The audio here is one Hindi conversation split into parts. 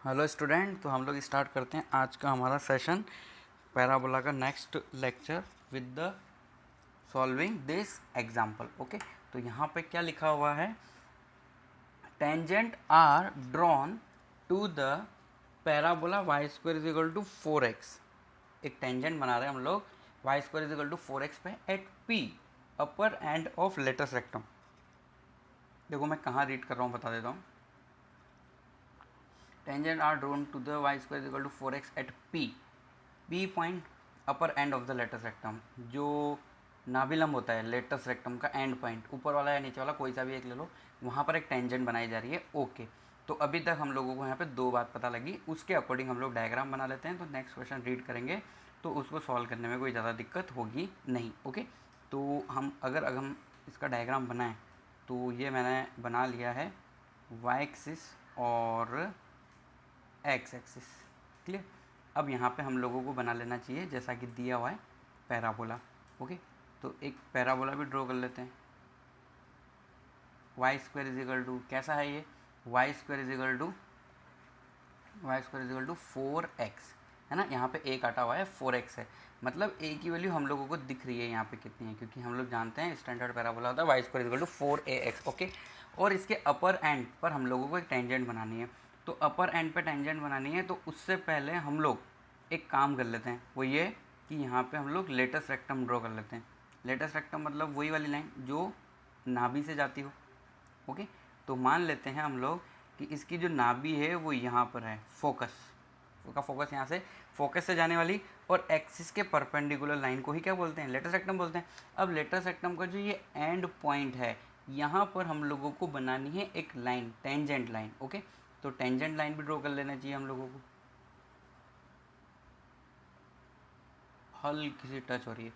हेलो स्टूडेंट, तो हम लोग स्टार्ट करते हैं आज का हमारा सेशन पैराबोला का next lecture with the solving this example. Okay, तो यहाँ पे क्या लिखा हुआ है, tangent are drawn to the parabola y square is equal to 4x। एक टेंजेंट बना रहे हैं हम लोग y square is equal to 4x पे at p upper end of latus rectum. देखो मैं कहाँ रीड कर रहा हूँ बता देता हूँ। Tangent are drawn to the y square is equal to 4x at p point upper end of the latus rectum. जो नाभिलंब होता है लेटस रेक्टम का एंड पॉइंट, ऊपर वाला या नीचे वाला कोई सा भी एक ले लो, वहाँ पर एक टेंजेंट बनाई जा रही है। ओके, तो अभी तक हम लोगों को यहाँ पे दो बात पता लगी, उसके अकॉर्डिंग हम लोग डायग्राम बना लेते हैं। तो नेक्स्ट क्वेश्चन रीड करेंगे तो उसको सॉल्व करने में कोई ज़्यादा दिक्कत होगी नहीं। ओके, तो हम इसका डायग्राम बनाएं तो ये मैंने बना लिया है वाई एक्सिस और एक्स एक्सिस। क्लियर। अब यहाँ पे हम लोगों को बना लेना चाहिए जैसा कि दिया हुआ है पैराबोला। ओके, तो एक पैराबोला भी ड्रॉ कर लेते हैं। Y square is equal to कैसा है ये, y square is equal to 4x है ना। यहाँ पे एक काटा हुआ है 4x है, मतलब a की वैल्यू हम लोगों को दिख रही है यहाँ पे कितनी है, क्योंकि हम लोग जानते हैं स्टैंडर्ड पैराबोला होता है y square is equal to 4ax। Okay, और इसके अपर एंड पर हम लोगों को एक टेंजेंट बनानी है। तो अपर एंड पे टेंजेंट बनानी है तो उससे पहले हम लोग एक काम कर लेते हैं, वो ये कि यहाँ पे हम लोग लेटस रेक्टम ड्रॉ कर लेते हैं। लेटस रेक्टम मतलब वही वाली लाइन जो नाभि से जाती हो। ओके, तो मान लेते हैं हम लोग कि इसकी जो नाभि है वो यहाँ पर है, फोकस यहाँ से फोकस से जाने वाली, और एक्सिस के परपेंडिकुलर लाइन को ही क्या बोलते हैं, लेटस रेक्टम बोलते हैं। अब लेटस रेक्टम का जो ये एंड पॉइंट है, यहाँ पर हम लोगों को बनानी है एक लाइन, टेंजेंट लाइन। ओके, तो टेंजेंट लाइन भी ड्रॉ कर लेना चाहिए हम लोगों को। हल्की सी टच हो रही है,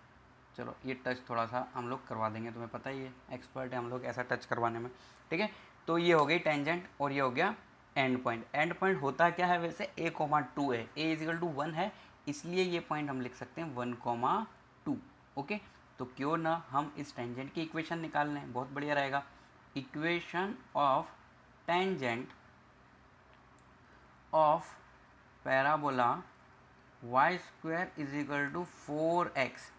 चलो ये टच थोड़ा सा हम लोग करवा देंगे, तुम्हें पता ही है एक्सपर्ट है हम लोग ऐसा टच करवाने में। ठीक है, तो ये हो गई टेंजेंट और ये हो गया एंड पॉइंट। एंड पॉइंट होता क्या है वैसे, a,2 है, a इजिकल टू 1 है, इसलिए ये पॉइंट हम लिख सकते हैं 1,2। ओके, तो क्यों ना हम इस टेंजेंट की इक्वेशन निकाल लें, बहुत बढ़िया रहेगा। Equation of tangent of parabola y square is equal to 4x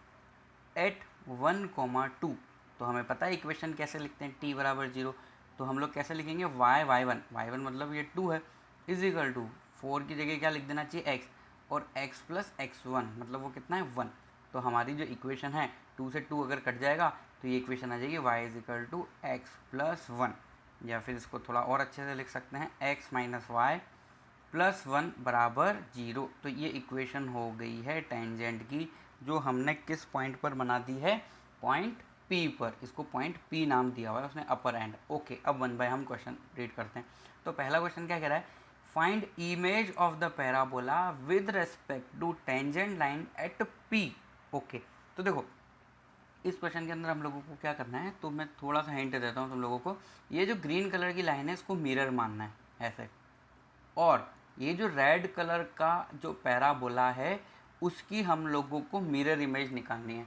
at 1,2। तो हमें पता है इक्वेशन कैसे लिखते हैं, t बराबर 0। तो हम लोग कैसे लिखेंगे, y1 मतलब ये 2 है, इज इक्वल टू 4 की जगह क्या लिख देना चाहिए x, और x प्लस x1 मतलब वो कितना है 1। तो हमारी जो इक्वेशन है 2 से 2 अगर कट जाएगा तो ये इक्वेशन आ जाएगी y is equal to x plus 1, या फिर इसको थोड़ा और अच्छे से लिख सकते हैं x माइनस वाई प्लस 1 बराबर 0। तो ये इक्वेशन हो गई है टेंजेंट की, जो हमने किस पॉइंट पर बना दी है, पॉइंट P पर। इसको पॉइंट P नाम दिया हुआ है उसने, अपर एंड। ओके, अब वन बाय हम क्वेश्चन रीड करते हैं। तो पहला क्वेश्चन क्या कह रहा है, find image of the parabola with respect to tangent line at P। Okay, तो देखो इस क्वेश्चन के अंदर हम लोगों को क्या करना है, तो मैं थोड़ा सा हिंट देता हूँ तुम लोगों को। ये जो ग्रीन कलर की लाइन है इसको मिरर मानना है ऐसे, और ये जो रेड कलर का जो पैराबोला है उसकी हम लोगों को मिरर इमेज निकालनी है,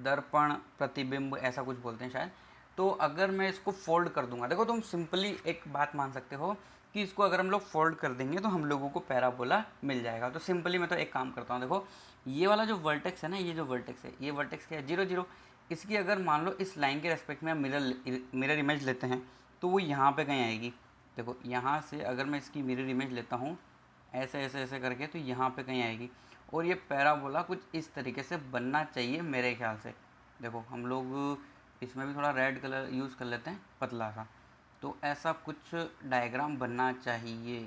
दर्पण प्रतिबिंब ऐसा कुछ बोलते हैं शायद। तो अगर मैं इसको फोल्ड कर दूंगा, देखो तुम सिंपली एक बात मान सकते हो कि इसको अगर हम लोग फोल्ड कर देंगे तो हम लोगों को पैराबोला मिल जाएगा। तो सिंपली मैं तो एक काम करता हूँ, देखो ये वाला जो वर्टेक्स है ना, ये जो वर्टेक्स है, ये वर्टेक्स क्या है 0 0, इसकी अगर मान लो इस लाइन के रेस्पेक्ट में हम मिरर इमेज लेते हैं तो वो यहाँ पे कहीं आएगी। देखो यहाँ से अगर मैं इसकी मिरर इमेज लेता हूँ ऐसे ऐसे ऐसे करके, तो यहाँ पे कहीं आएगी, और ये पैराबोला कुछ इस तरीके से बनना चाहिए मेरे ख्याल से। देखो हम लोग इसमें भी थोड़ा रेड कलर यूज़ कर लेते हैं पतला सा, तो ऐसा कुछ डायग्राम बनना चाहिए।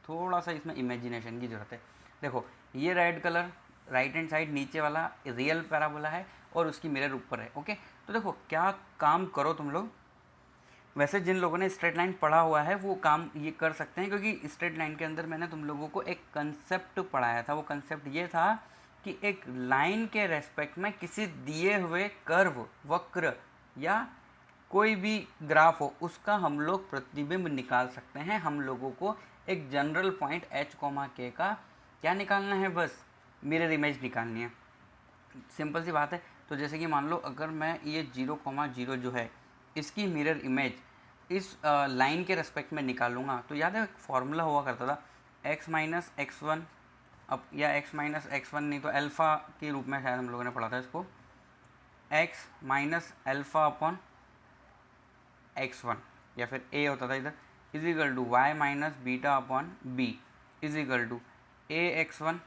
थोड़ा सा इसमें इमेजिनेशन की ज़रूरत है। देखो ये red colour right hand side नीचे वाला रियल पैराबोला है और उसकी मिरर ऊपर है। ओके, तो देखो क्या काम करो तुम लोग, वैसे जिन लोगों ने स्ट्रेट लाइन पढ़ा हुआ है वो काम ये कर सकते हैं, क्योंकि स्ट्रेट लाइन के अंदर मैंने तुम लोगों को एक कंसेप्ट पढ़ाया था। वो कंसेप्ट ये था कि एक लाइन के रेस्पेक्ट में किसी दिए हुए कर्व, वक्र या कोई भी ग्राफ हो, उसका हम लोग प्रतिबिंब निकाल सकते हैं। हम लोगों को एक जनरल पॉइंट h, k का क्या निकालना है, बस मिरर इमेज निकालनी है। सिंपल सी बात है। तो जैसे कि मान लो अगर मैं ये 0,0 जो है इसकी मिरर इमेज इस लाइन के रेस्पेक्ट में निकालूंगा तो याद है एक फॉर्मूला हुआ करता था x माइनस एक्स वन, अब या x माइनस एक्स वन नहीं तो अल्फ़ा के रूप में शायद हम लोगों ने पढ़ा था इसको, x minus alpha upon x1 या फिर a होता था इधर, is equal to y minus beta upon b is equal to a x1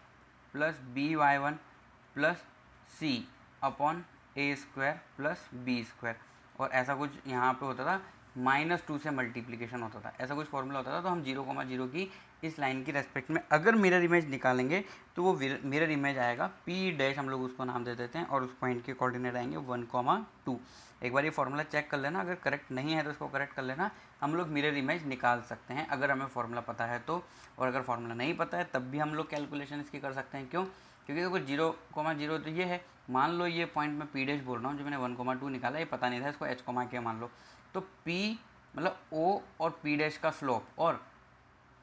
plus b y1 plus c upon a square plus b square. और ऐसा कुछ यहाँ पे होता था -2 से मल्टीप्लिकेशन होता था, ऐसा कुछ फॉर्मूला होता था। तो हम 0,0 की इस लाइन की रेस्पेक्ट में अगर मिरर इमेज निकालेंगे तो वो मिरर इमेज आएगा p डैश, हम लोग उसको नाम दे देते हैं, और उस पॉइंट के कोऑर्डिनेट आएंगे 1,2। एक बार ये फॉर्मूला चेक कर लेना, अगर करेक्ट नहीं है तो इसको करेक्ट कर लेना। हम लोग मिरर इमेज निकाल सकते हैं अगर हमें फॉर्मूला पता है तो, और अगर फॉर्मूला नहीं पता है तब भी हम लोग कैलकुलेशन इसकी कर सकते हैं। क्यों? क्योंकि देखो 0,0 तो ये है, मान लो ये पॉइंट मैं p डैश बोल रहा हूँ, जो मैंने 1,2 निकाला, ये पता नहीं था, इसको h, k मान लो। तो p मतलब o और p डैश का स्लोप और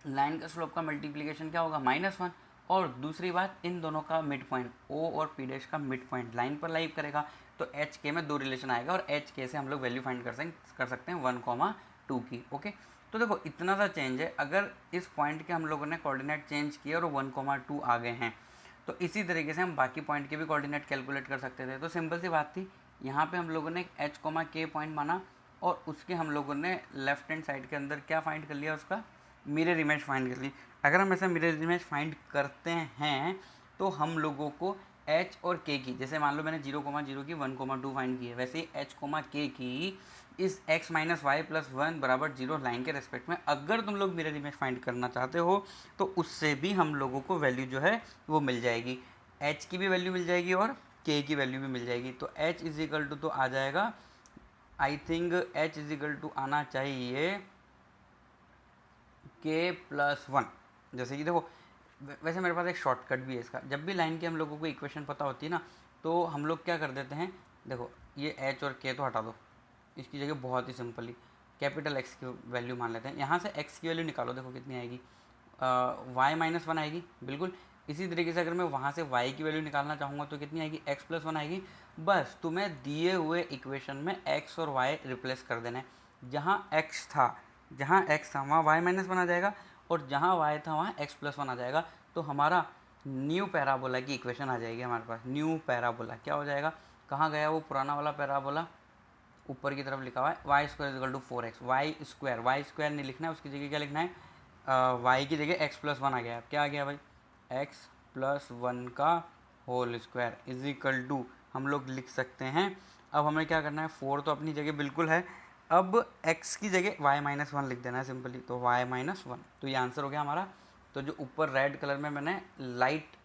लाइन का स्लोप का मल्टीप्लिकेशन क्या होगा -1। और दूसरी बात, इन दोनों का मिड पॉइंट o और p डैश का मिड पॉइंट लाइन पर लाइव करेगा तो h k में 2 रिलेशन आएगा और h k से हम लोग वैल्यू फाइंड कर सकते हैं 1,2 की। ओके, तो देखो इतना सा चेंज है। अगर इस पॉइंट के हम लोगों ने कोऑर्डिनेट चेंज किए और 1,2 आ गए हैं तो इसी तरीके से हम बाकी पॉइंट के भी कोऑर्डिनेट कैलकुलेट कर सकते थे। तो सिंपल सी बात थी, यहाँ पे हम लोगों ने h, k पॉइंट माना और उसके हम लोगों ने लेफ्ट हैंड साइड के अंदर क्या फाइंड कर लिया, उसका मिरर इमेज फाइंड कर ली। अगर हम ऐसा मिरर इमेज फाइंड करते हैं तो हम लोगों को h और k की, जैसे मान लो मैंने 0,0 की 1,2 फाइंड की है, वैसे ही h, k की इस x माइनस वाई प्लस 1 बराबर 0 लाइन के रेस्पेक्ट में अगर तुम लोग मिरर इमेज फाइंड करना चाहते हो तो उससे भी हम लोगों को वैल्यू जो है वो मिल जाएगी, h की भी वैल्यू मिल जाएगी और k की वैल्यू भी मिल जाएगी। तो h इज इक्वल टू तो आ जाएगा, I think h is equal to आना चाहिए k प्लस 1। जैसे कि देखो वैसे मेरे पास एक शॉर्टकट भी है इसका, जब भी लाइन की हम लोगों को इक्वेशन पता होती है ना तो हम लोग क्या कर देते हैं, देखो ये h और k तो हटा दो, इसकी जगह बहुत ही सिंपली कैपिटल X की वैल्यू मान लेते हैं। यहाँ से x की वैल्यू निकालो, देखो कितनी आएगी, y माइनस 1 आएगी बिल्कुल। इसी तरीके से अगर मैं वहाँ से y की वैल्यू निकालना चाहूँगा तो कितनी आएगी, x प्लस 1 आएगी। बस तुम्हें दिए हुए इक्वेशन में x और y रिप्लेस कर देना है, जहाँ x था वहाँ y माइनस 1 आ जाएगा और जहाँ y था वहाँ x प्लस 1 आ जाएगा। तो हमारा न्यू पैराबोला की इक्वेशन आ जाएगी हमारे पास। न्यू पैराबोला क्या हो जाएगा, कहाँ गया वो पुराना वाला पैराबोला, ऊपर की तरफ लिखा हुआ है y square is equal to 4x। Y square नहीं लिखना है, उसकी जगह क्या लिखना है, वाई की जगह x प्लस 1 आ गया। क्या आ गया भाई, x प्लस 1 का whole square is equal to हम लोग लिख सकते हैं। अब हमें क्या करना है, 4 तो अपनी जगह बिल्कुल है, अब x की जगह y माइनस 1 लिख देना है सिंपली, तो y माइनस 1। तो ये आंसर हो गया हमारा। तो जो ऊपर रेड कलर में मैंने लाइट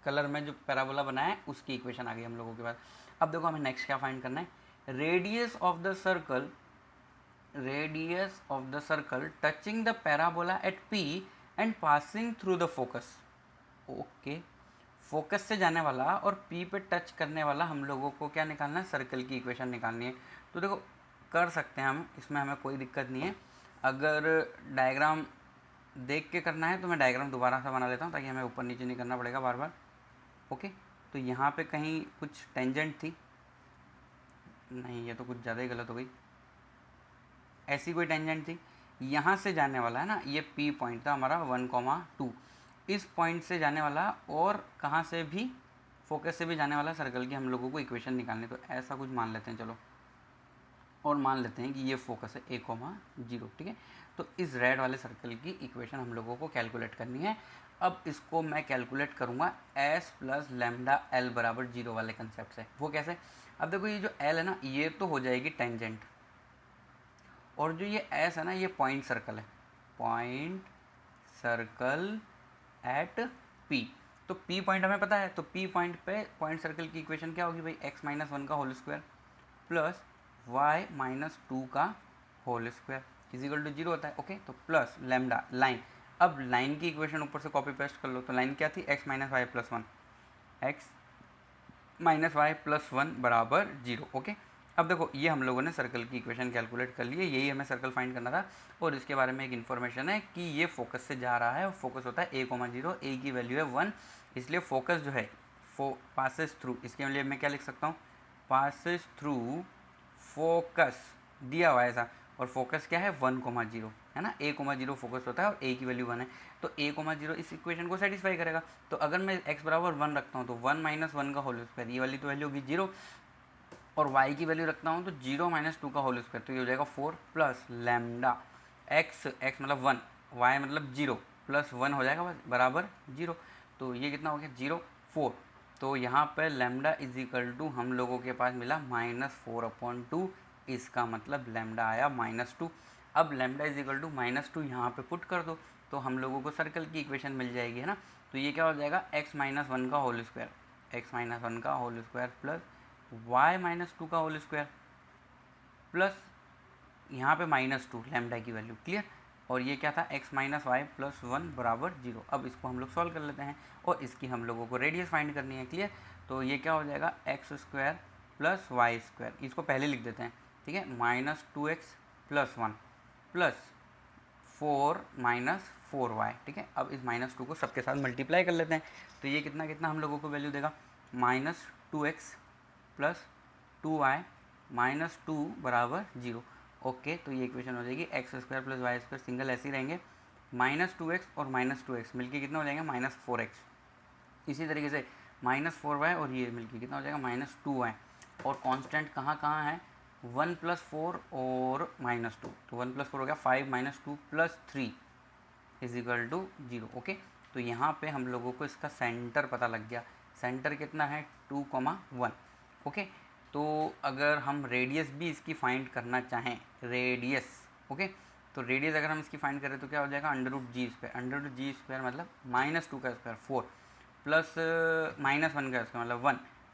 कलर में जो पैराबोला बनाया है उसकी इक्वेशन आ गई हम लोगों के पास। अब देखो हमें नेक्स्ट क्या फाइंड करना है, radius of the circle touching the parabola at P and passing through the focus. Okay, focus से जाने वाला और P पे टच करने वाला हम लोगों को क्या निकालना है, सर्कल की इक्वेशन निकालनी है। तो देखो कर सकते हैं हम, इसमें हमें कोई दिक्कत नहीं है। अगर डायग्राम देख के करना है तो मैं डायग्राम दोबारा से बना लेता हूँ ताकि हमें ऊपर नीचे नहीं करना पड़ेगा बार बार। ओके, तो यहाँ पे कहीं कुछ टेंजेंट थी, नहीं ये तो कुछ ज़्यादा ही गलत हो गई, ऐसी कोई टेंजेंट थी, यहाँ से जाने वाला है ना, ये P पॉइंट था हमारा 1,2, इस पॉइंट से जाने वाला और कहाँ से भी, फोकस से भी जाने वाला सर्कल की हम लोगों को इक्वेशन निकालनी। तो ऐसा कुछ मान लेते हैं चलो, और मान लेते हैं कि ये फोकस है 1,0, ठीक है। तो इस रेड वाले सर्कल की इक्वेशन हम लोगों को कैलकुलेट करनी है। अब इसको मैं कैलकुलेट करूँगा s प्लस लैम्डा l बराबर 0 वाले कंसेप्ट से। वो कैसे, अब देखो ये जो l है ना ये तो हो जाएगी टेंजेंट, और जो ये s है ना ये पॉइंट सर्कल है, पॉइंट सर्कल एट P। तो P पॉइंट हमें पता है, तो P पॉइंट पे पॉइंट सर्कल की इक्वेशन क्या होगी भाई, x माइनस 1 का whole square plus y minus 2 का होल स्क्वायर इजिकल टू 0 होता है। ओके, तो प्लस लैम्डा लाइन, अब लाइन की इक्वेशन ऊपर से कॉपी पेस्ट कर लो। तो लाइन क्या थी, x minus y plus 1, x minus y plus 1 बराबर 0। ओके, अब देखो ये हम लोगों ने सर्कल की इक्वेशन कैलकुलेट कर ली है, यही हमें सर्कल फाइंड करना था। और इसके बारे में एक इन्फॉर्मेशन है कि ये फोकस से जा रहा है और फोकस होता है 1,0, a की वैल्यू है 1, इसलिए फोकस जो है पासेस थ्रू, इसके लिए मैं क्या लिख सकता हूँ, पासेस थ्रू फोकस दिया हुआ है ऐसा, और फोकस क्या है 1,0 है ना, a,0 फोकस होता है और a की वैल्यू 1 है, तो a,0 इस इक्वेशन को सेटिस्फाई करेगा। तो अगर मैं x बराबर 1 रखता हूँ तो 1 - 1 का होल स्क्वायर, ये वाली तो वैल्यू होगी 0, और y की वैल्यू रखता हूँ तो 0 - 2 का होल स्क्वायर, तो ये हो जाएगा 4 प्लस लैम्डा x मतलब 1, y मतलब 0 प्लस 1 हो जाएगा बराबर 0, तो ये कितना हो गया 0 4। तो यहाँ पर लैम्डा इज इक्वल टू हम लोगों के पास मिला -4/2, इसका मतलब लैम्डा आया -2। अब लैम्डा इज इक्वल टू -2 यहाँ पे पुट कर दो तो हम लोगों को सर्कल की इक्वेशन मिल जाएगी, है ना। तो ये क्या हो जाएगा x - 1 का होल स्क्वायर, x - 1 का होल स्क्वायर प्लस y - 2 का होल स्क्वायर प्लस यहाँ पे -2 लैम्डा की वैल्यू, क्लियर। और ये क्या था x - y प्लस 1 बराबर 0। अब इसको हम लोग सॉल्व कर लेते हैं और इसकी हम लोगों को रेडियस फाइंड करनी है, क्लियर। तो ये क्या हो जाएगा x² प्लस y², इसको पहले लिख देते हैं, ठीक है, -2x प्लस 1 प्लस 4 - 4y, ठीक है। अब इस -2 को सबके साथ मल्टीप्लाई कर लेते हैं, तो ये कितना कितना हम लोगों को वैल्यू देगा -2x प्लस 2y -2 बराबर 0। ओके, तो ये इक्वेशन हो जाएगी x² प्लस y² सिंगल ऐसे ही रहेंगे, -2x और -2x मिलके कितना हो जाएगा -4x। इसी तरीके से -4y और ये मिलके कितना हो जाएगा -2y, और कांस्टेंट कहाँ कहाँ है 1 + 4 और -2, तो 1 + 4 हो गया 5 - 2 + 3 इज इक्वल टू 0। ओके, तो यहाँ पे हम लोगों को इसका सेंटर पता लग गया, सेंटर कितना है 2,1। ओके, तो अगर हम रेडियस भी इसकी फाइंड करना चाहें, रेडियस, ओके, तो रेडियस अगर हम इसकी फाइंड करें तो क्या हो जाएगा √g², √g² मतलब -2 का स्क्वायर 4 प्लस -1 का स्क्वायर मतलब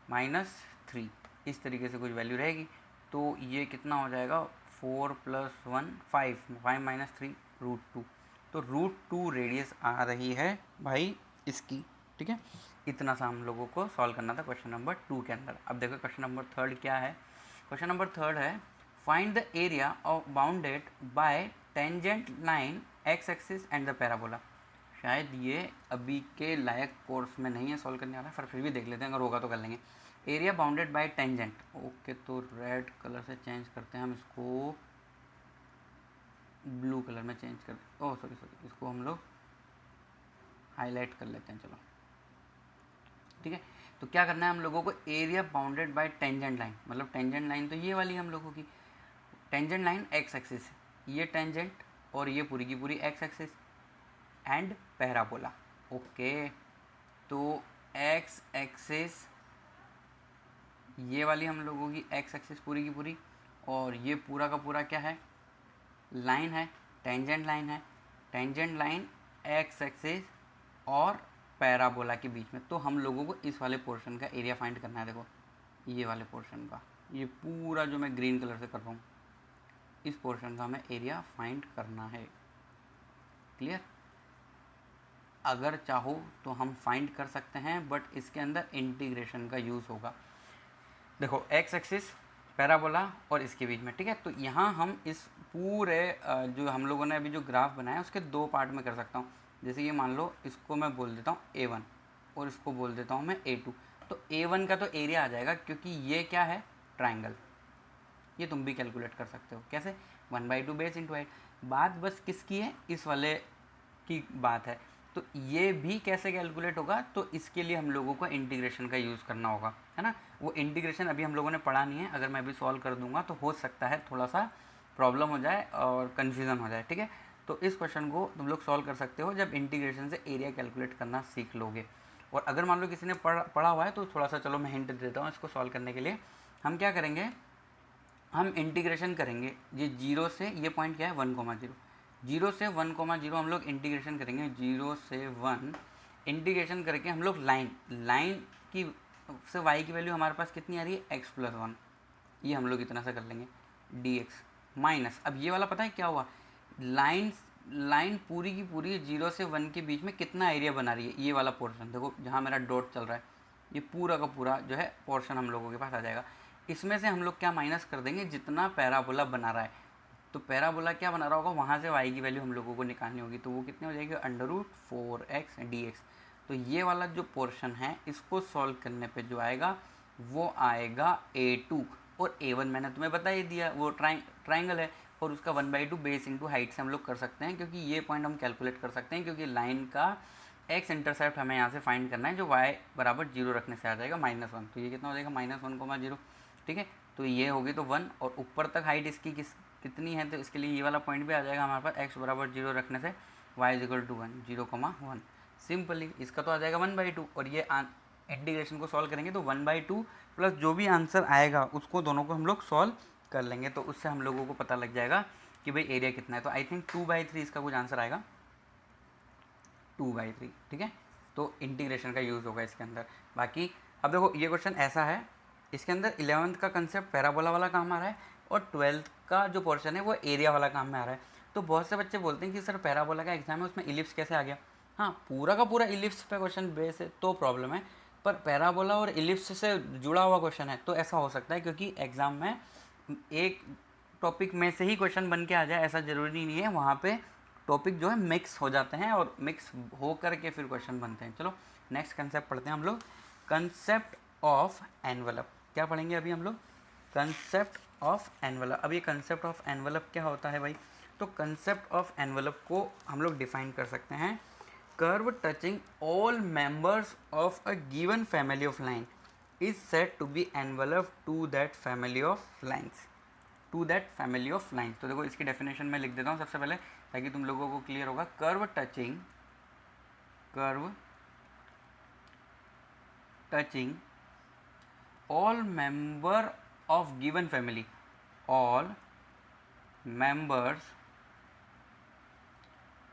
1 - 3, इस तरीके से कुछ वैल्यू रहेगी। तो ये कितना हो जाएगा 4 + 1 5 5 - 3 √2, तो √2 रेडियस आ रही है भाई इसकी, ठीक है। इतना सा हम लोगों को सॉल्व करना था क्वेश्चन नंबर 2 के अंदर। अब देखो क्वेश्चन नंबर 3 क्या है। क्वेश्चन नंबर 3 है find the area of bounded by tangent line x axis and the parabola. शायद ये अभी के लायक कोर्स में नहीं है सॉल्व करने वाला, फिर भी देख लेते हैं, अगर होगा तो कर लेंगे। Area bounded by tangent, okay, तो रेड कलर से चेंज करते हैं हम इसको, ब्लू कलर में चेंज कर, ओह सॉरी इसको हम लोग हाईलाइट कर लेते हैं, चलो ठीक है। तो क्या करना है हम लोगों को, area bounded by tangent line, मतलब टेंजेंट लाइन तो ये वाली हम लोगों की टेंजेंट लाइन एक्स एक्सिस, ये टेंजेंट और ये पूरी की पूरी x axis and parabola. Okay, तो एक्स एक्सिस ये वाली हम लोगों की एक्स एक्सिस पूरी की पूरी, और ये पूरा का पूरा क्या है लाइन है, टेंजेंट लाइन है, टेंजेंट लाइन एक्स एक्सिस और पैराबोला के बीच में। तो हम लोगों को इस वाले पोर्शन का एरिया फाइंड करना है। देखो ये वाले पोर्शन का, ये पूरा जो मैं ग्रीन कलर से कर रहा हूँ, इस पोर्शन का हमें एरिया फाइंड करना है, क्लियर। अगर चाहो तो हम फाइंड कर सकते हैं, बट इसके अंदर इंटीग्रेशन का यूज़ होगा। देखो एक्स एक्सिस पैराबोला और इसके बीच में, ठीक है। तो यहाँ हम इस पूरे जो हम लोगों ने अभी जो ग्राफ बनाया उसके दो पार्ट में कर सकता हूँ। जैसे ये मान लो इसको मैं बोल देता हूँ A1 और इसको बोल देता हूँ मैं A2। तो A1 का तो एरिया आ जाएगा, क्योंकि ये क्या है ट्राइंगल, ये तुम भी कैलकुलेट कर सकते हो कैसे 1/2 बेस इंटू हाइट। बात बस किसकी है, इस वाले की बात है। तो ये भी कैसे कैलकुलेट होगा, तो इसके लिए हम लोगों को इंटीग्रेशन का यूज़ करना होगा, है ना। वो इंटीग्रेशन अभी हम लोगों ने पढ़ा नहीं है, अगर मैं अभी सॉल्व कर दूंगा तो हो सकता है थोड़ा सा प्रॉब्लम हो जाए और कन्फ्यूज़न हो जाए, ठीक है। तो इस क्वेश्चन को तुम लोग सॉल्व कर सकते हो जब इंटीग्रेशन से एरिया कैलकुलेट करना सीख लोगे। और अगर मान लो किसी ने पढ़ा हुआ है तो थोड़ा सा चलो मैं हिंट देता हूँ इसको सॉल्व करने के लिए। हम क्या करेंगे, हम इंटीग्रेशन करेंगे, ये 0 से, ये पॉइंट क्या है 1,0, 0 से 1,0 हम लोग इंटीग्रेशन करेंगे, 0 से 1 इंटीग्रेशन करके हम लोग लाइन की से y की वैल्यू हमारे पास कितनी आ रही है x + 1, ये हम लोग इतना सा कर लेंगे dx माइनस। अब ये वाला पता है क्या हुआ, लाइन पूरी की पूरी 0 से 1 के बीच में कितना एरिया बना रही है, ये वाला पोर्शन देखो जहाँ मेरा डॉट चल रहा है, ये पूरा का पूरा जो है पोर्शन हम लोगों के पास आ जाएगा। इसमें से हम लोग क्या माइनस कर देंगे, जितना पैराबोला बना रहा है। तो पैराबोला क्या बना रहा होगा, वहाँ से y की वैल्यू हम लोगों को निकालनी होगी, तो वो कितनी हो जाएगी √4x dx। तो ये वाला जो पोर्शन है इसको सॉल्व करने पे जो आएगा वो आएगा A2, और A1 मैंने तुम्हें बता ही दिया वो ट्राइंगल है, और उसका 1/2 बेस इंटू हाइट से हम लोग कर सकते हैं, क्योंकि ये पॉइंट हम कैलकुलेट कर सकते हैं, क्योंकि लाइन का एक्स इंटरसेप्ट हमें यहाँ से फाइंड करना है, जो y बराबर 0 रखने से आ जाएगा -1। तो ये कितना हो जाएगा -1,0, ठीक है। तो ये होगी तो 1, और ऊपर तक हाइट इसकी कितनी है, तो इसके लिए ये वाला पॉइंट भी आ जाएगा हमारे पास, x बराबर 0 रखने से y = 1, 0,1। सिंपली इसका तो आ जाएगा 1/2, और ये इंटीग्रेशन को सॉल्व करेंगे तो 1/2 प्लस जो भी आंसर आएगा उसको दोनों को हम लोग सॉल्व कर लेंगे, तो उससे हम लोगों को पता लग जाएगा कि भाई एरिया कितना है। तो आई थिंक 2/3 इसका कुछ आंसर आएगा, 2/3, ठीक है। तो इंटीग्रेशन का यूज़ होगा इसके अंदर। बाकी अब देखो ये क्वेश्चन ऐसा है, इसके अंदर 11th का कंसेप्ट पैराबोला वाला काम आ रहा है, और 12th का जो पोर्शन है वो एरिया वाला काम में आ रहा है। तो बहुत से बच्चे बोलते हैं कि सर पैराबोला का एग्जाम है, उसमें इलिप्स कैसे आ गया। हाँ, पूरा का पूरा इलिप्स पे क्वेश्चन बेस है तो प्रॉब्लम है, पर पैराबोला और इलिप्स से जुड़ा हुआ क्वेश्चन है तो ऐसा हो सकता है, क्योंकि एग्ज़ाम में एक टॉपिक में से ही क्वेश्चन बन के आ जाए ऐसा ज़रूरी नहीं है, वहाँ पे टॉपिक जो है मिक्स हो जाते हैं और मिक्स हो कर के फिर क्वेश्चन बनते हैं। चलो नेक्स्ट कंसेप्ट पढ़ते हैं हम लोग, कंसेप्ट ऑफ एनवलप। क्या पढ़ेंगे अभी हम लोग, कंसेप्ट ऑफ एनवलप। अब ये कंसेप्ट ऑफ एनवलप क्या होता है भाई, तो कंसेप्ट ऑफ एनवलप को हम लोग डिफाइन कर सकते हैं, curve touching all members of a given family of line is said to be envelope to that family of lines, to that family of lines. तो देखो इसकी डेफिनेशन में लिख देता हूँ सबसे पहले ताकि तुम लोगों को क्लियर होगा। Curve touching all member of given family, all members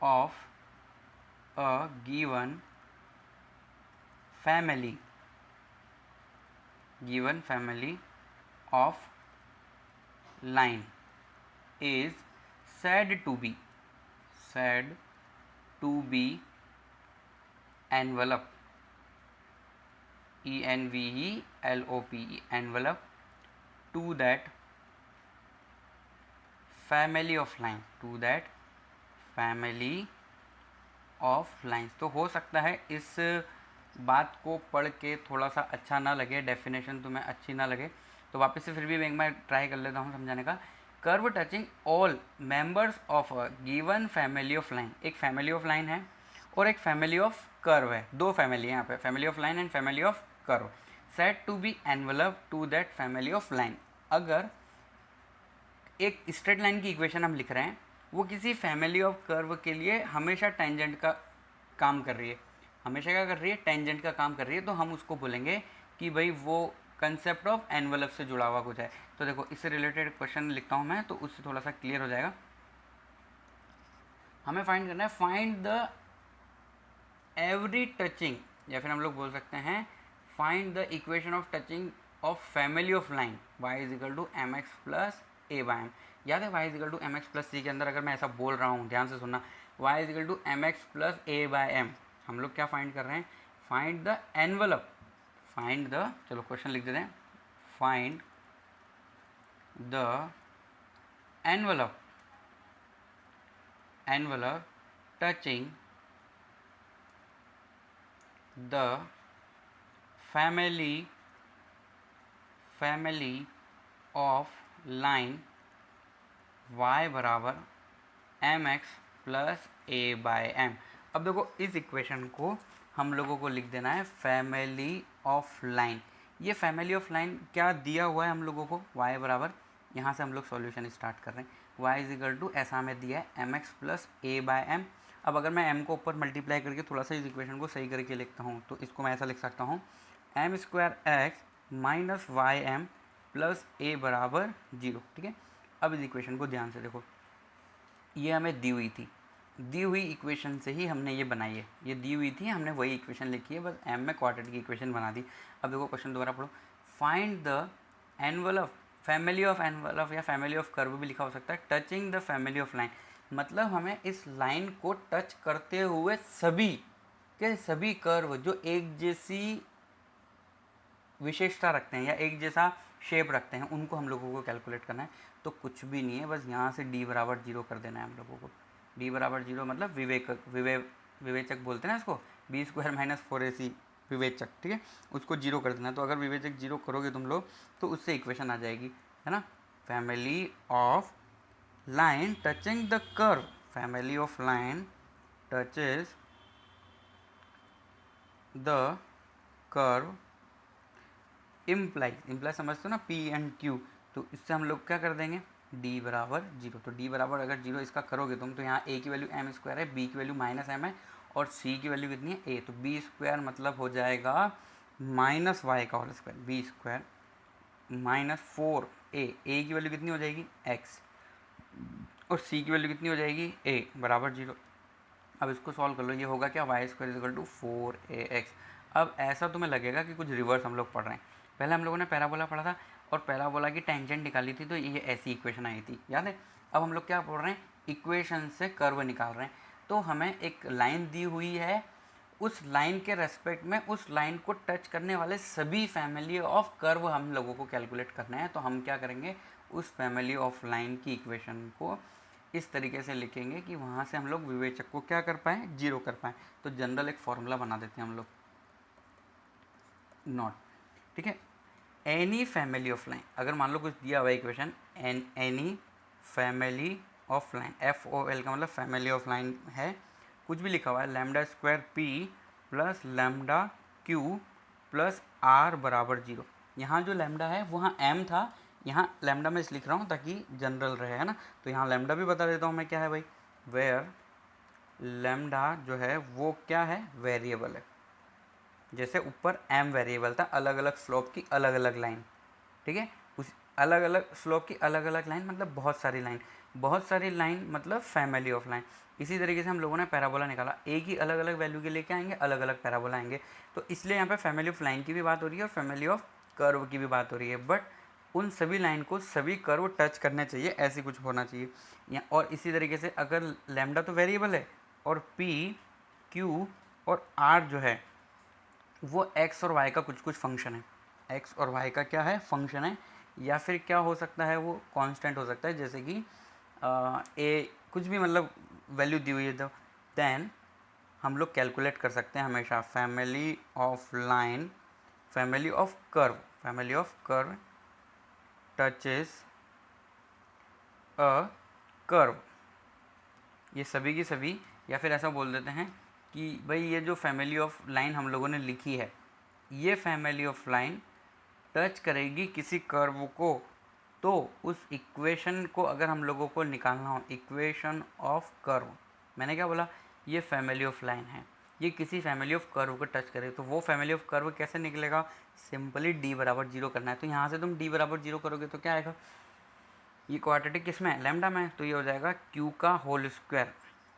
of a given family of line is said to be envelope, ENVELOPE, envelope to that family of line, तो हो सकता है इस बात को पढ़ के थोड़ा सा अच्छा ना लगे, डेफिनेशन तुम्हें अच्छी ना लगे, तो वापस से फिर भी एक बार ट्राई कर लेता हूँ समझाने का। Curve touching all members of a given family of line, एक फैमिली ऑफ लाइन है और एक फैमिली ऑफ कर्व है, दो फैमिली है यहाँ पे, family of line and family of curve, said to be envelope to that family of line. अगर एक स्ट्रेट लाइन की इक्वेशन हम लिख रहे हैं, वो किसी फैमिली ऑफ कर्व के लिए हमेशा टेंजेंट का काम कर रही है, हमेशा क्या कर रही है, टेंजेंट का काम कर रही है, तो हम उसको बोलेंगे कि भाई वो कंसेप्ट ऑफ एनवलप से जुड़ा हुआ कुछ है। तो देखो इससे रिलेटेड क्वेश्चन लिखता हूँ मैं, तो उससे थोड़ा सा क्लियर हो जाएगा। हमें फाइंड करना है, फाइंड द एवरी टचिंग, या फिर हम लोग बोल सकते हैं find the equation of touching of family of line y = mx + a/m। याद है y = mx + c के अंदर अगर मैं ऐसा बोल रहा हूँ, ध्यान से सुनना, y = mx + a/m, हम लोग क्या फाइंड कर रहे हैं, find the envelope, find the, चलो क्वेश्चन लिख देते हैं, find the envelope touching the family of line y = mx + a/m। अब देखो इस इक्वेशन को हम लोगों को लिख देना है फैमिली ऑफ लाइन। ये फैमिली ऑफ लाइन क्या दिया हुआ है हम लोगों को, y बराबर, यहाँ से हम लोग सॉल्यूशन स्टार्ट कर रहे हैं, y = ऐसा हमें दिया है mx + a/m। अब अगर मैं m को ऊपर मल्टीप्लाई करके थोड़ा सा इस इक्वेशन को सही करके लिखता हूँ, तो इसको मैं ऐसा लिख सकता हूँ, m² x - ym + a = 0, ठीक है। अब इस इक्वेशन को ध्यान से देखो, ये हमें दी हुई थी, दी हुई इक्वेशन से ही हमने ये बनाई है, ये दी हुई थी, हमने वही इक्वेशन लिखी है, बस m में क्वाड्रेटिक की इक्वेशन बना दी। अब देखो क्वेश्चन दोबारा पढ़ो, find the envelope, family of envelope या फैमिली ऑफ कर्व भी लिखा हो सकता है, touching the family of line, मतलब हमें इस लाइन को टच करते हुए सभी के सभी कर्व जो एक जैसी विशेषता रखते हैं या एक जैसा शेप रखते हैं, उनको हम लोगों को कैलकुलेट करना है। तो कुछ भी नहीं है, बस यहाँ से d = 0 कर देना है हम लोगों को। d = 0 मतलब विवेचक बोलते हैं ना इसको, b² - 4ac विवेचक, ठीक है, उसको 0 कर देना। तो अगर विवेचक 0 करोगे तुम लोग तो उससे इक्वेशन आ जाएगी, है ना, family of line touching the curve, family of line touches the curve imply समझते हो ना, पी एंड क्यू, तो इससे हम लोग क्या कर देंगे, डी बराबर जीरो। तो डी बराबर अगर जीरो इसका करोगे तुम, तो यहाँ ए की वैल्यू एम स्क्वायर है, बी की वैल्यू माइनस एम है, और सी की वैल्यू कितनी है, ए। तो बी स्क्वायर मतलब हो जाएगा माइनस वाई का whole square, B square minus 4 A की वैल्यू कितनी हो जाएगी, एक्स, और सी की वैल्यू कितनी हो जाएगी, ए बराबर जीरो। अब इसको सॉल्व कर लो, ये होगा क्या, Y square is equal to 4ax। अब ऐसा तुम्हें लगेगा कि कुछ रिवर्स हम लोग पढ़ रहे हैं। पहले हम लोगों ने पैराबोला पढ़ा था और पैराबोला की टेंजेंट निकाली थी, तो ये ऐसी इक्वेशन आई थी, याद है। अब हम लोग क्या पढ़ रहे हैं, इक्वेशन से कर्व निकाल रहे हैं। तो हमें एक लाइन दी हुई है, उस लाइन के रेस्पेक्ट में उस लाइन को टच करने वाले सभी फैमिली ऑफ कर्व हम लोगों को कैलकुलेट करना है। तो हम क्या करेंगे, उस फैमिली ऑफ लाइन की इक्वेशन को इस तरीके से लिखेंगे कि वहाँ से हम लोग विवेचक को क्या कर पाएँ, जीरो कर पाएँ। तो जनरल एक फॉर्मूला बना देते हैं हम लोग, नॉट, ठीक है। एनी फैमिली ऑफ लाइन, अगर मान लो कुछ दिया हुआ equation, any family of line, FOL का मतलब फैमिली ऑफ लाइन है, कुछ भी लिखा हुआ है, lambda square P plus lambda Q plus R बराबर जीरो। यहाँ जो लैम्डा है वहाँ एम था, यहाँ लैम्डा में इस लिख रहा हूँ ताकि जनरल रहे, है ना। तो यहाँ लैम्डा भी बता देता हूँ मैं क्या है भाई, वेयर लैम्डा जो है वो क्या है, वेरिएबल है। जैसे ऊपर एम वेरिएबल था, अलग अलग स्लोप की अलग अलग लाइन, ठीक है। उस अलग अलग स्लोप की अलग अलग लाइन मतलब बहुत सारी लाइन, बहुत सारी लाइन मतलब फैमिली ऑफ लाइन। इसी तरीके से हम लोगों ने पैराबोला निकाला, ए की अलग अलग वैल्यू के लेके आएंगे, अलग अलग पैराबोला आएंगे। तो इसलिए यहाँ पे फैमिली ऑफ लाइन की भी बात हो रही है और फैमिली ऑफ कर्व की भी बात हो रही है, बट उन सभी लाइन को सभी कर्व टच करने चाहिए, ऐसी कुछ होना चाहिए। या और इसी तरीके से अगर लैम्डा तो वेरिएबल है और पी क्यू और आर जो है वो एक्स और वाई का कुछ कुछ फंक्शन है, एक्स और वाई का क्या है, फंक्शन है। या फिर क्या हो सकता है, वो कांस्टेंट हो सकता है, जैसे कि ए कुछ भी मतलब वैल्यू दी हुई है, तो देन हम लोग कैलकुलेट कर सकते हैं हमेशा family of line, family of curve, family of curve touches a curve, ये सभी की सभी। या फिर ऐसा बोल देते हैं कि भाई ये जो फैमिली ऑफ लाइन हम लोगों ने लिखी है, ये फैमिली ऑफ लाइन टच करेगी किसी कर्व को, तो उस इक्वेशन को अगर हम लोगों को निकालना हो, इक्वेशन ऑफ कर्व, मैंने क्या बोला, ये फैमिली ऑफ लाइन है, ये किसी फैमिली ऑफ कर्व को टच करे, तो वो फैमिली ऑफ कर्व कैसे निकलेगा, सिंपली डी बराबर जीरो करना है। तो यहाँ से तुम डी बराबर जीरो करोगे तो क्या आएगा, ये क्वाड्रेटिक किस में है, लैम्डा में, तो ये हो जाएगा क्यू का whole square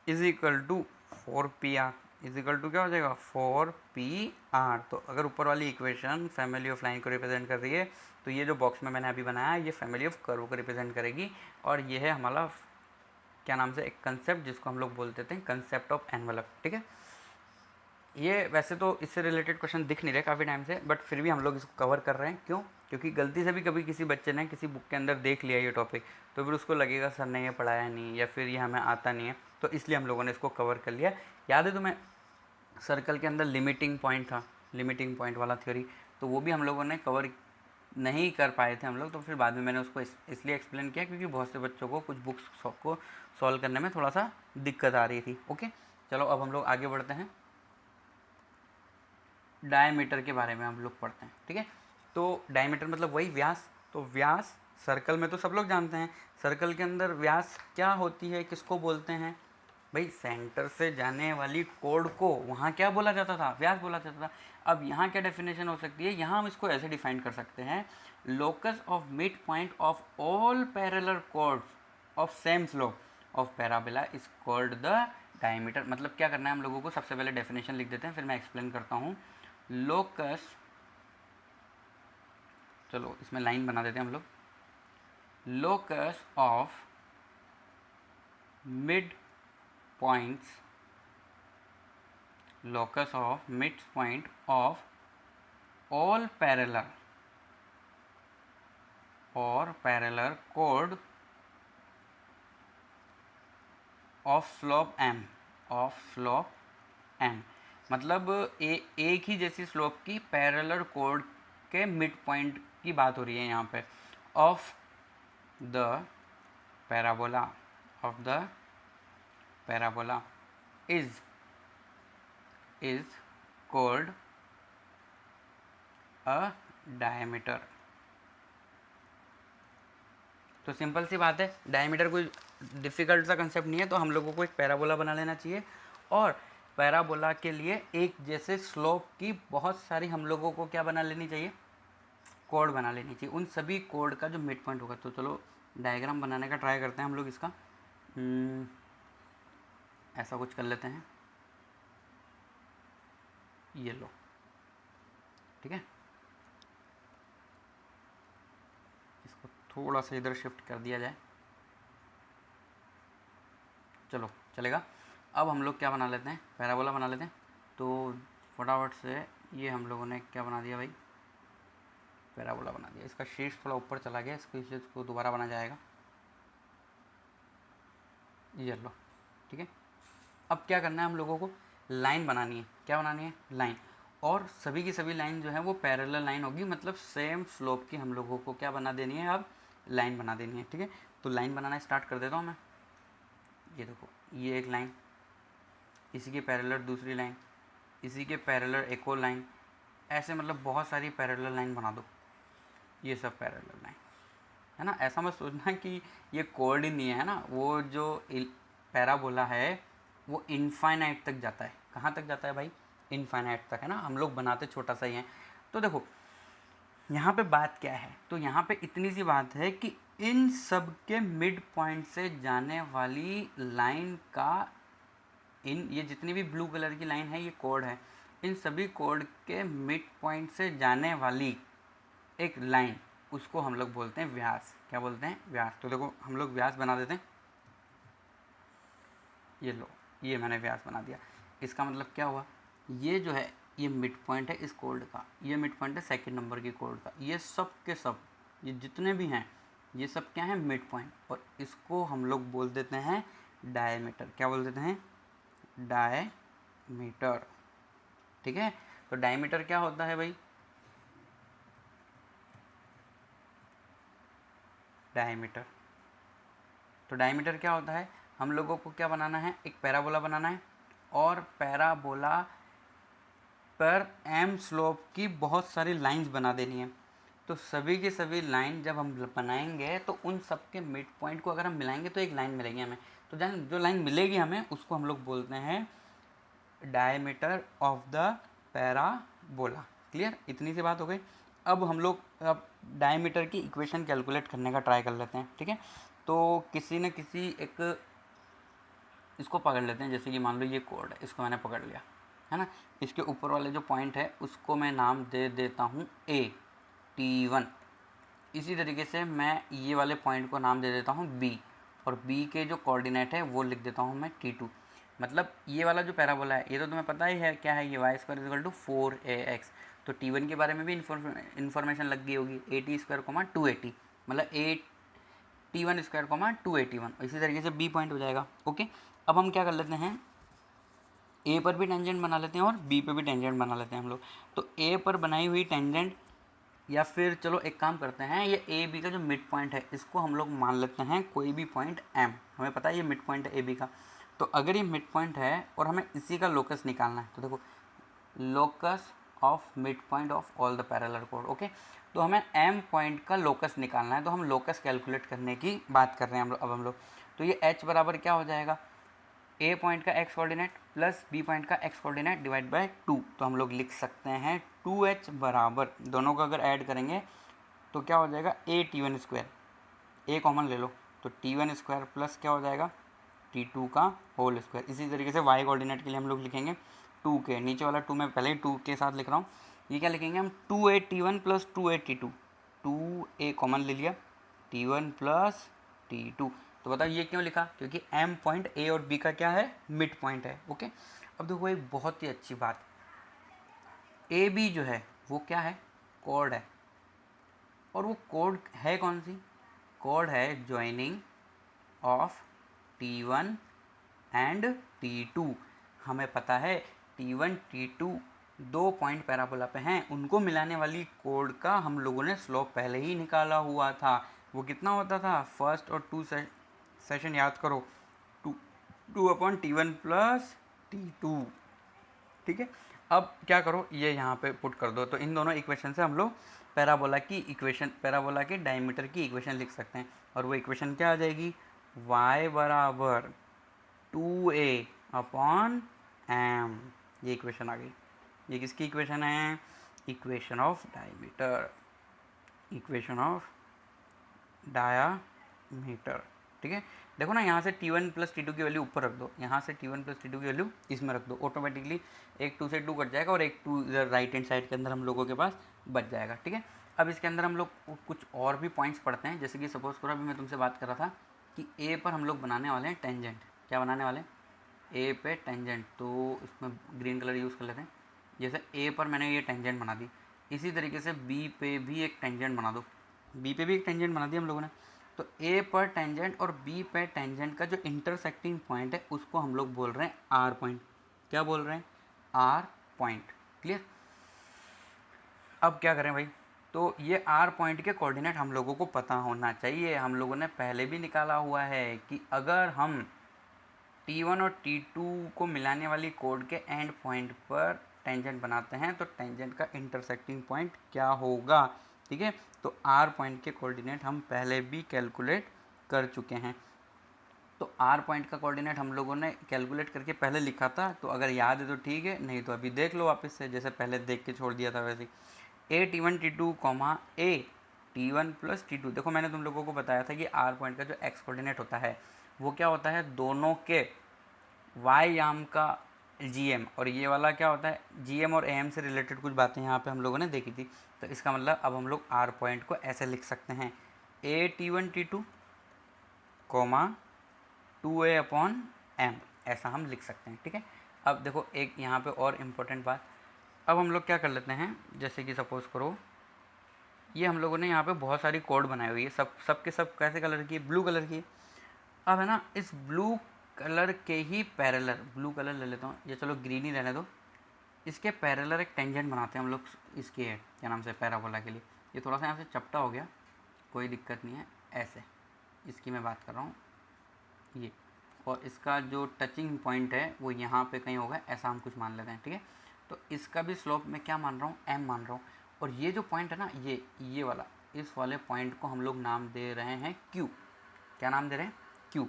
is equal to 4pr, is equal to क्या हो जाएगा, 4pr। तो अगर ऊपर वाली इक्वेशन फैमिली ऑफ लाइन को रिप्रेजेंट कर रही है, तो ये जो बॉक्स में मैंने अभी बनाया ये फैमिली ऑफ कर्व को रिप्रेजेंट करेगी। और ये है हमारा क्या नाम से एक कंसेप्ट जिसको हम लोग बोलते थे कंसेप्ट ऑफ एनवलप, ठीक है। ये वैसे तो इससे रिलेटेड क्वेश्चन दिख नहीं रहे काफ़ी टाइम से, बट फिर भी हम लोग इसको कवर कर रहे हैं, क्यों, क्योंकि गलती से भी कभी किसी बच्चे ने किसी बुक के अंदर देख लिया ये टॉपिक, तो फिर उसको लगेगा सर ने ये पढ़ाया नहीं या फिर ये हमें आता नहीं है, तो इसलिए हम लोगों ने इसको कवर कर लिया। याद है तुम्हें सर्कल के अंदर लिमिटिंग पॉइंट था, लिमिटिंग पॉइंट वाला थ्योरी, तो वो भी हम लोगों ने कवर नहीं कर पाए थे हम लोग, तो फिर बाद में मैंने उसको इसलिए एक्सप्लेन किया क्योंकि बहुत से बच्चों को कुछ बुक्स को सॉल्व करने में थोड़ा सा दिक्कत आ रही थी। ओके, चलो अब हम लोग आगे बढ़ते हैं, डायमीटर के बारे में हम लोग पढ़ते हैं, ठीक है। तो डायमीटर मतलब वही व्यास, तो व्यास सर्कल में तो सब लोग जानते हैं, सर्कल के अंदर व्यास क्या होती है, किसको बोलते हैं भाई, सेंटर से जाने वाली कोड को वहाँ क्या बोला जाता था, व्यास बोला जाता था। अब यहाँ क्या डेफिनेशन हो सकती है, यहाँ हम इसको ऐसे डिफाइन कर सकते हैं, locus of mid point of all parallel codes of same slope of parabola is called the diameter. मतलब क्या करना है हम लोगों को, सबसे पहले डेफिनेशन लिख देते हैं फिर मैं एक्सप्लेन करता हूँ। लोकस, चलो इसमें लाइन बना देते हैं हम लोग, locus of mid points, locus of midpoint of all parallel or parallel chord of slope m, of slope m, मतलब एक ही जैसी स्लोप की पैरेलल कोड के मिड पॉइंट की बात हो रही है यहाँ पे, of the parabola of the parabola is called a diameter। तो सिंपल सी बात है, डायमीटर कोई डिफ़िकल्ट सा कंसेप्ट नहीं है। तो हम लोगों को एक पैराबोला बना लेना चाहिए और पैराबोला के लिए एक जैसे स्लोप की बहुत सारी हम लोगों को क्या बना लेनी चाहिए, कोड बना लेनी चाहिए। उन सभी कोड का जो मिड पॉइंट होगा, तो चलो डायग्राम बनाने का ट्राई करते हैं हम लोग इसका। ऐसा कुछ कर लेते हैं, ये लो, ठीक है। इसको थोड़ा सा इधर शिफ्ट कर दिया जाए, चलो चलेगा। अब हम लोग क्या बना लेते हैं, पैराबोला बना लेते हैं। तो फटाफट से ये हम लोगों ने क्या बना दिया भाई, पैराबोला बना दिया। इसका शीर्ष थोड़ा ऊपर चला गया, इसको दोबारा बना जाएगा, ये लो, ठीक है। अब क्या करना है हम लोगों को, लाइन बनानी है। क्या बनानी है, लाइन। और सभी की सभी लाइन जो है वो पैरेलल लाइन होगी, मतलब सेम स्लोप की हम लोगों को क्या बना देनी है, अब लाइन बना देनी है, ठीक है। तो लाइन बनाना स्टार्ट कर देता हूँ मैं। ये देखो, ये एक लाइन, इसी के पैरेलल दूसरी लाइन, इसी के पैरेलल एक और लाइन, ऐसे मतलब बहुत सारी पैरेलल लाइन बना दो। ये सब पैरेलल लाइन है ना। ऐसा मत सोचना कि ये कोड ही नहीं है ना, वो जो पैराबोला है वो इनफाइनाइट तक जाता है। कहाँ तक जाता है भाई, इनफाइनाइट तक, है ना। हम लोग बनाते छोटा सा ही हैं। तो देखो यहाँ पे बात क्या है, तो यहाँ पे इतनी सी बात है कि इन सब के मिड पॉइंट से जाने वाली लाइन का, इन ये जितनी भी ब्लू कलर की लाइन है ये कोड है, इन सभी कोड के मिड पॉइंट से जाने वाली एक लाइन, उसको हम लोग बोलते हैं व्यास। क्या बोलते हैं, व्यास। तो देखो हम लोग व्यास बना देते हैं, ये लो, ये मैंने व्यास बना दिया। इसका मतलब क्या हुआ, ये जो है ये मिड पॉइंट है इस कोड का, ये मिड पॉइंट है सेकंड नंबर की कोड का, ये सब के सब, ये जितने भी हैं ये सब क्या है, मिड पॉइंट। और इसको हम लोग बोल देते हैं डायमीटर। क्या बोल देते हैं, डायमीटर, ठीक है। तो डायमीटर क्या होता है भाई, डायमीटर। तो डायमीटर क्या होता है, हम लोगों को क्या बनाना है, एक पैराबोला बनाना है और पैराबोला पर एम स्लोप की बहुत सारी लाइंस बना देनी है। तो सभी की सभी लाइन जब हम बनाएंगे तो उन सब के मिड पॉइंट को अगर हम मिलाएंगे तो एक लाइन मिलेगी हमें। तो जो लाइन मिलेगी हमें उसको हम लोग बोलते हैं diameter of the parabola. Clear, इतनी सी बात हो गई। अब हम लोग अब डायमीटर की इक्वेशन कैलकुलेट करने का ट्राई कर लेते हैं, ठीक है। तो किसी न किसी एक इसको पकड़ लेते हैं, जैसे कि मान लो ये कोड है, इसको मैंने पकड़ लिया, है ना। इसके ऊपर वाले जो पॉइंट है उसको मैं नाम दे देता हूँ T1। इसी तरीके से मैं ये वाले पॉइंट को नाम दे देता हूँ B, और B के जो कोऑर्डिनेट है वो लिख देता हूँ मैं T2। मतलब ये वाला जो पैराबोला है ये तो तुम्हें पता ही है क्या है, ये y² = 4ax। तो T1 के बारे में भी इन्फॉर्मेशन लग गई होगी, at² 280, मतलब T1² 281। इसी तरीके से B पॉइंट हो जाएगा। ओके, अब हम क्या कर लेते हैं, ए पर भी टेंजेंट बना लेते हैं और बी पर भी टेंजेंट बना लेते हैं हम लोग। तो ए पर बनाई हुई टेंजेंट, या फिर चलो एक काम करते हैं, ये ए बी का जो मिड पॉइंट है इसको हम लोग मान लेते हैं कोई भी पॉइंट एम। हमें पता है ये मिड पॉइंट है ए बी का। तो अगर ये मिड पॉइंट है और हमें इसी का लोकस निकालना है, तो देखो locus of mid point of all the parallel code. Okay, तो हमें एम पॉइंट का लोकस निकालना है, तो हम लोकस कैलकुलेट करने की बात कर रहे हैं अब हम लोग। तो ये एच बराबर क्या हो जाएगा, ए पॉइंट का x coordinate plus B point का एक्स कोऑर्डिनेट डिवाइड बाय 2। तो हम लोग लिख सकते हैं 2h बराबर, दोनों को अगर ऐड करेंगे तो क्या हो जाएगा, T1², ए कॉमन ले लो, तो T1² प्लस क्या हो जाएगा, T2 का होल स्क्वायर। इसी तरीके से y कोऑर्डिनेट के लिए हम लोग लिखेंगे 2k, नीचे वाला 2 मैं पहले ही 2 के साथ लिख रहा हूँ। ये क्या लिखेंगे हम, 2a T1 plus 2a T2, 2a common ले लिया, T1 प्लस T2। तो बताओ ये क्यों लिखा, क्योंकि एम पॉइंट ए और बी का क्या है, मिड पॉइंट है। ओके, अब देखो एक बहुत ही अच्छी बात, ए बी जो है वो क्या है, कोड है। और वो कोड है कौन सी, कोड है joining of T1 and T2। हमें पता है T1 T2 दो पॉइंट पैराबोला पे हैं, उनको मिलाने वाली कोड का हम लोगों ने स्लोप पहले ही निकाला हुआ था। वो कितना होता था, सेशन याद करो, 2/T1 प्लस T2, ठीक है। अब क्या करो, ये यहाँ पे पुट कर दो, तो इन दोनों इक्वेशन से हम लोग पैराबोला के डायमीटर की इक्वेशन लिख सकते हैं। और वो इक्वेशन क्या आ जाएगी, y बराबर 2a/m, ये इक्वेशन आ गई। ये किसकी इक्वेशन है, equation of diameter, equation of diameter, ठीक है। देखो ना, यहाँ से T1 प्लस T2 की वैल्यू ऊपर रख दो, यहाँ से T1 प्लस T2 की वैल्यू इसमें रख दो, ऑटोमेटिकली एक 2 से 2 कट जाएगा और एक 2 इधर राइट हैंड साइड के अंदर हम लोगों के पास बच जाएगा, ठीक है। अब इसके अंदर हम लोग कुछ और भी पॉइंट्स पढ़ते हैं, जैसे कि सपोज करो अभी मैं तुमसे बात कर रहा था कि ए पर हम लोग बनाने वाले हैं टेंजेंट। क्या बनाने वाले हैं, ए पे टेंजेंट, तो इसमें ग्रीन कलर यूज़ कर लेते हैं। जैसे ए पर मैंने ये टेंजेंट बना दी, इसी तरीके से बी पे भी एक टेंजेंट बना दो, बी पे भी एक टेंजेंट बना दी हम लोगों ने। तो ए पर टेंजेंट और बी पे टेंजेंट का जो इंटरसेक्टिंग पॉइंट है उसको हम लोग बोल रहे हैं आर पॉइंट। क्या बोल रहे हैं, आर पॉइंट, क्लियर। अब क्या करें भाई, तो ये आर पॉइंट के कोऑर्डिनेट हम लोगों को पता होना चाहिए। हम लोगों ने पहले भी निकाला हुआ है कि अगर हम T1 और T2 को मिलाने वाली कोड के एंड पॉइंट पर टेंजेंट बनाते हैं तो टेंजेंट का इंटरसेक्टिंग पॉइंट क्या होगा, ठीक है। तो आर पॉइंट के कोऑर्डिनेट हम पहले भी कैलकुलेट कर चुके हैं। तो आर पॉइंट का कोऑर्डिनेट हम लोगों ने कैलकुलेट करके पहले लिखा था, तो अगर याद है तो ठीक है, नहीं तो अभी देख लो वापस से, जैसे पहले देख के छोड़ दिया था वैसे। ए T1 T2 कॉमा ए T1 प्लस T2, देखो मैंने तुम लोगों को बताया था कि आर पॉइंट का जो एक्स कोऑर्डिनेट होता है वो क्या होता है, दोनों के वाई याम का GM, और ये वाला क्या होता है, GM और AM से रिलेटेड कुछ बातें यहाँ पे हम लोगों ने देखी थी। तो इसका मतलब अब हम लोग आर पॉइंट को ऐसे लिख सकते हैं, ए T1 T2 कोमा 2a/m, ऐसा हम लिख सकते हैं, ठीक है। अब देखो एक यहाँ पे और इम्पोर्टेंट बात, अब हम लोग क्या कर लेते हैं, जैसे कि सपोज़ करो ये हम लोगों ने यहाँ पे बहुत सारी कोड बनाई हुई है, सब के सब कैसे कलर की है, ब्लू कलर की है। अब है ना, इस ब्लू कलर के ही पैरेलल, ब्लू कलर ले लेता हूँ, ये चलो ग्रीन ही रहने दो, इसके पैरेलल एक टेंजेंट बनाते हैं हम लोग, इसके है क्या नाम से, पैराबोला के लिए। ये थोड़ा सा यहाँ से चपटा हो गया, कोई दिक्कत नहीं है, ऐसे इसकी मैं बात कर रहा हूँ ये, और इसका जो टचिंग पॉइंट है वो यहाँ पे कहीं होगा, ऐसा हम कुछ मान लेते हैं, ठीक है। तो इसका भी स्लोप मैं क्या मान रहा हूँ, m मान रहा हूँ, और ये जो पॉइंट है ना, ये वाला, इस वाले पॉइंट को हम लोग नाम दे रहे हैं q। क्या नाम दे रहे हैं, q।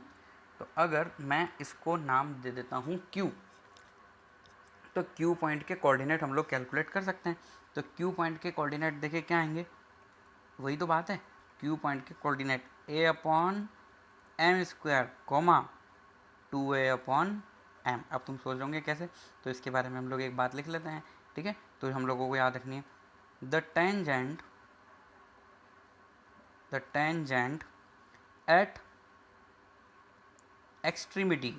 तो अगर मैं इसको नाम दे देता हूँ q, तो q पॉइंट के कोऑर्डिनेट हम लोग कैलकुलेट कर सकते हैं। तो q पॉइंट के कोऑर्डिनेट देखिए क्या आएंगे, वही तो बात है, q पॉइंट के कोऑर्डिनेट a/m² कोमा 2a/m। अब तुम सोच रहोगे कैसे, तो इसके बारे में हम लोग एक बात लिख लेते हैं, ठीक है। तो हम लोगों को याद रखनी है, the tangent at extremities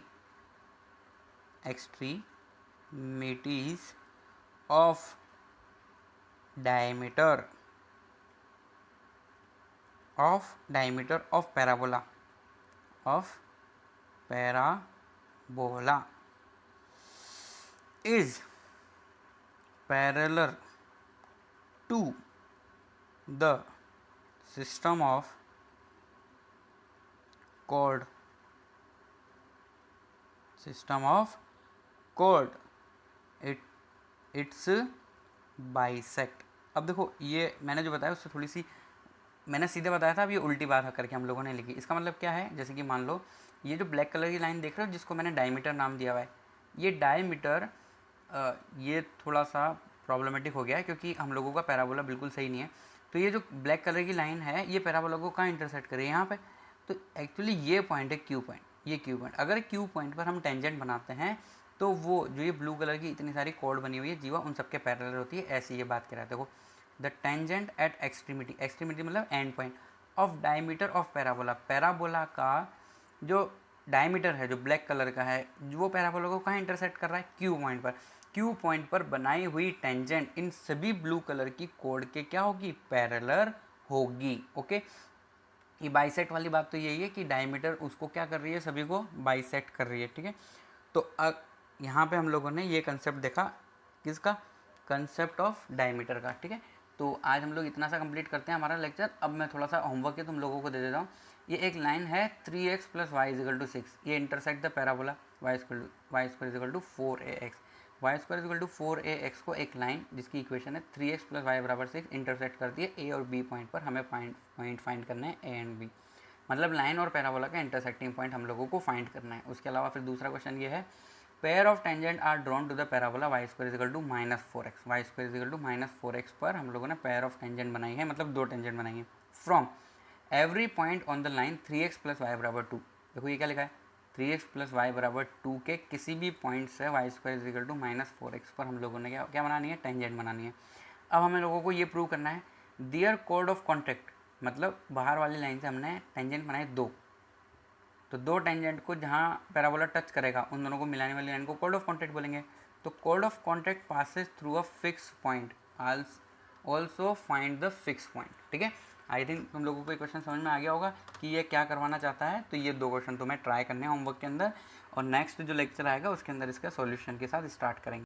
of diameter of parabola is parallel to the system of chord it's bisect. अब देखो ये मैंने जो बताया उससे थोड़ी सी मैंने सीधे बताया था, अब ये उल्टी बात करके हम लोगों ने लिखी। इसका मतलब क्या है, जैसे कि मान लो ये जो ब्लैक कलर की लाइन देख रहे हो जिसको मैंने डायमीटर नाम दिया हुआ है, ये डायमीटर ये थोड़ा सा प्रॉब्लमेटिक हो गया है क्योंकि हम लोगों का पैराबोला बिल्कुल सही नहीं है। तो ये जो ब्लैक कलर की लाइन है ये पैराबोला को कहाँ इंटरसेक्ट करे, यहाँ पे। तो एक्चुअली ये पॉइंट है क्यू पॉइंट, ये क्यू पॉइंट। अगर क्यू पॉइंट पर हम टेंजेंट बनाते हैं तो वो जो ये ब्लू कलर की इतनी सारी कोड बनी हुई है जीवा उन सबके पैरेलल होती है, ऐसी ये बात कह रहा है। देखो द टेंजेंट एट एक्सट्रीमिटी मतलब and point of diameter of parabola, parabola का जो डायमीटर है जो ब्लैक कलर का है वो पैराबोला को कहाँ इंटरसेक्ट कर रहा है, क्यू पॉइंट पर। क्यू पॉइंट पर बनाई हुई टेंजेंट इन सभी ब्लू कलर की कोड के क्या होगी, पैरेलल होगी। ओके, ये बाइसेक्ट वाली बात तो यही है कि डायमीटर उसको क्या कर रही है, सभी को बाइसेक्ट कर रही है, ठीक है। तो यहाँ पे हम लोगों ने ये कंसेप्ट देखा, किसका, कंसेप्ट ऑफ डायमीटर का, ठीक है। तो आज हम लोग इतना सा कंप्लीट करते हैं हमारा लेक्चर। अब मैं थोड़ा सा होमवर्क है तुम लोगों को दे देता हूँ। ये एक लाइन है 3x plus Y is equal to 6, ये intersect the parabola y square is equal to 4ax। Y square is equal to 4ax को एक लाइन जिसकी इक्वेशन है 3x प्लस वाई बराबर 6 इंटरसेक्ट करती है ए और बी पॉइंट पर। हमें पॉइंट फाइंड करना है ए एंड बी, मतलब लाइन और पैराबोला का इंटरसेक्टिंग पॉइंट हम लोगों को फाइंड करना है। उसके अलावा फिर दूसरा क्वेश्चन ये है, pair of tangent are drawn to the parabola y square is equal to -4x। Y square is equal to -4x पर हम लोगों ने पेयर ऑफ टेंजेंट बनाई है, मतलब दो टेंजेंट बनाई है। From every point on the line 3x plus y बराबर 2। देखो ये क्या लिखा है, 3x प्लस वाई बराबर 2 के किसी भी पॉइंट से Y square is equal to -4x पर हम लोगों ने क्या बनानी है, टेंजेंट बनानी है। अब हमें लोगों को ये प्रूव करना है दियर कोड ऑफ कॉन्टैक्ट, मतलब बाहर वाली लाइन से हमने टेंजेंट बनाए दो, तो दो टेंजेंट को जहाँ पैराबोला टच करेगा उन दोनों को मिलाने वाली लाइन को कोड ऑफ कॉन्टैक्ट बोलेंगे। तो code of contact passes through a fix point, also find the fix point. ठीक है, आई थिंक तुम लोगों को ये क्वेश्चन समझ में आ गया होगा कि ये क्या करवाना चाहता है। तो ये दो क्वेश्चन तुम्हें ट्राई करने हैं होमवर्क के अंदर, और नेक्स्ट जो लेक्चर आएगा उसके अंदर इसका सॉल्यूशन के साथ स्टार्ट करेंगे।